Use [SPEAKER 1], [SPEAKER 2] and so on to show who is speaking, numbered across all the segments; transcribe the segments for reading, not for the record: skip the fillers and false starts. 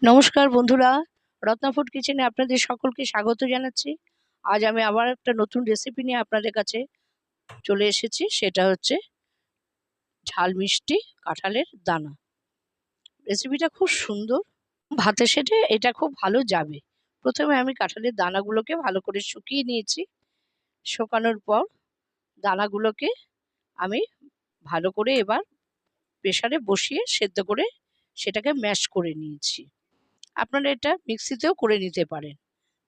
[SPEAKER 1] নমস্কার বন্ধুরা, রত্না ফুড কিচেনে আপনাদের সকলকে স্বাগত জানাচ্ছি। আজ আমি আবার একটা নতুন রেসিপি নিয়ে আপনাদের কাছে চলে এসেছি। সেটা হচ্ছে ঝাল মিষ্টি কাঁঠালের দানা। রেসিপিটা খুব সুন্দর, ভাতের সাথে এটা খুব ভালো যাবে। প্রথমে আমি কাঁঠালের দানাগুলোকে ভালো করে শুকিয়ে নিয়েছি। শুকানোর পর দানাগুলোকে আমি ভালো করে এবার প্রেসারে বসিয়ে সেদ্ধ করে সেটাকে ম্যাশ করে নিয়েছি। আপনারা এটা মিক্সিতেও করে নিতে পারেন।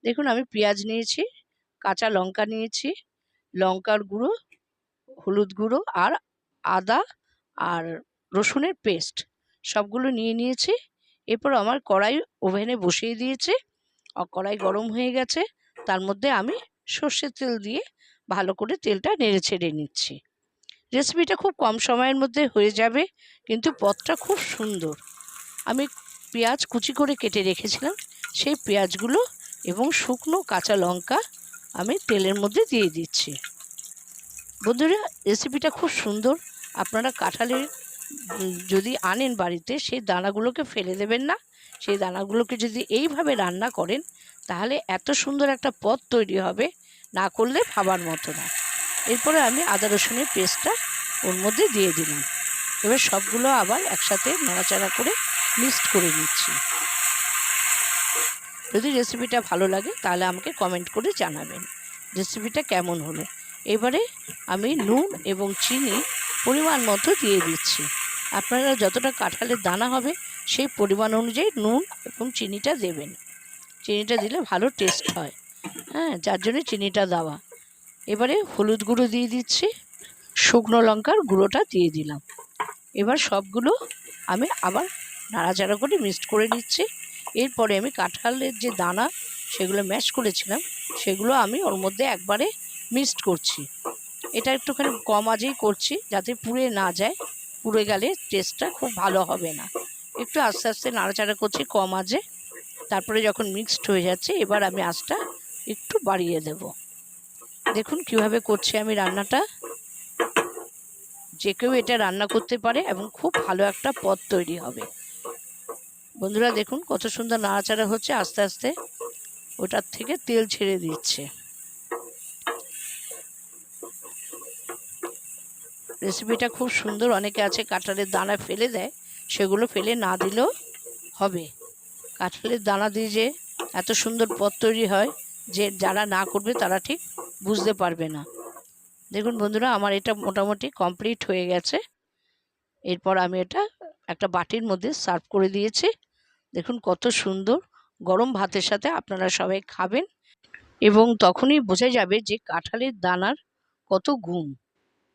[SPEAKER 1] দেখুন, আমি পেঁয়াজ নিয়েছি, কাঁচা লঙ্কা নিয়েছি, লঙ্কার গুঁড়ো, হলুদ গুঁড়ো আর আদা আর রসুনের পেস্ট সবগুলো নিয়ে নিয়েছি। এরপর আমার কড়াই ওভেনে বসিয়ে দিয়েছি। কড়াই গরম হয়ে গেছে, তার মধ্যে আমি সর্ষের তেল দিয়ে ভালো করে তেলটা নেড়ে ছেড়ে নিচ্ছি। রেসিপিটা খুব কম সময়ের মধ্যে হয়ে যাবে, কিন্তু পদটা খুব সুন্দর। আমি পেঁয়াজ কুচি করে কেটে রেখেছিলাম, সেই পেঁয়াজগুলো এবং শুকনো কাঁচা লঙ্কা আমি তেলের মধ্যে দিয়ে দিচ্ছি। বন্ধুরা, রেসিপিটা খুব সুন্দর। আপনারা কাঁঠালের যদি আনেন বাড়িতে, সেই দানাগুলোকে ফেলে দেবেন না। সেই দানাগুলোকে যদি এইভাবে রান্না করেন, তাহলে এত সুন্দর একটা পদ তৈরি হবে, না করলে ভাবার মতো না। এরপরে আমি আদা রসুনের পেস্টটা ওর মধ্যে দিয়ে দিলাম। এবার সবগুলো আবার একসাথে নাড়াচাড়া করে মিক্সড করে নিচ্ছি। যদি রেসিপিটা ভালো লাগে তাহলে আমাকে কমেন্ট করে জানাবেন রেসিপিটা কেমন হলো। এবারে আমি নুন এবং চিনি পরিমাণ মতো দিয়ে দিচ্ছি। আপনারা যতটা কাঁঠালের দানা হবে সেই পরিমাণ অনুযায়ী নুন এবং চিনিটা দেবেন। চিনিটা দিলে ভালো টেস্ট হয়, যার জন্য চিনিটা দেওয়া। এবারে হলুদ গুঁড়ো দিয়ে দিচ্ছি, শুকনো লঙ্কার গুঁড়োটা দিয়ে দিলাম। এবার সবগুলো আমি আবার নাড়াচাড়া করে মিক্সড করে নিচ্ছি। এরপরে আমি কাঁঠালের যে দানা সেগুলো ম্যাশ করেছিলাম, সেগুলো আমি ওর মধ্যে একবারে মিক্সড করছি। এটা একটুখানি কম আঁচেই করছি, যাতে পুড়ে না যায়। পুড়ে গেলে টেস্টটা খুব ভালো হবে না। একটু আস্তে আস্তে নাড়াচাড়া করছি কম আঁচে। তারপরে যখন মিক্সড হয়ে যাচ্ছে, এবার আমি আঁচটা একটু বাড়িয়ে দেব। দেখুন কিভাবে করছি আমি রান্নাটা। যে কেউ এটা রান্না করতে পারে এবং খুব ভালো একটা পদ তৈরি হবে। বন্ধুরা দেখুন কত সুন্দর নাড়াচাড়া হচ্ছে, আস্তে আস্তে ওটার থেকে তেল ছেড়ে দিচ্ছে। রেসিপিটা খুব সুন্দর। অনেকে আছে কাঁঠালের দানা ফেলে দেয়, সেগুলো ফেলে না দিলেও হবে। কাঁঠালের দানা দিয়ে যে এত সুন্দর পদ তৈরি হয়, যে যারা না করবে তারা ঠিক বুঝতে পারবে না। দেখুন বন্ধুরা, আমার এটা মোটামুটি কমপ্লিট হয়ে গেছে। এরপর আমি এটা একটা বাটির মধ্যে সার্ভ করে দিয়েছি। দেখুন কত সুন্দর। গরম ভাতের সাথে আপনারা সবাই খাবেন এবং তখনই বোঝা যাবে যে কাঁঠালের দানার কত গুণ।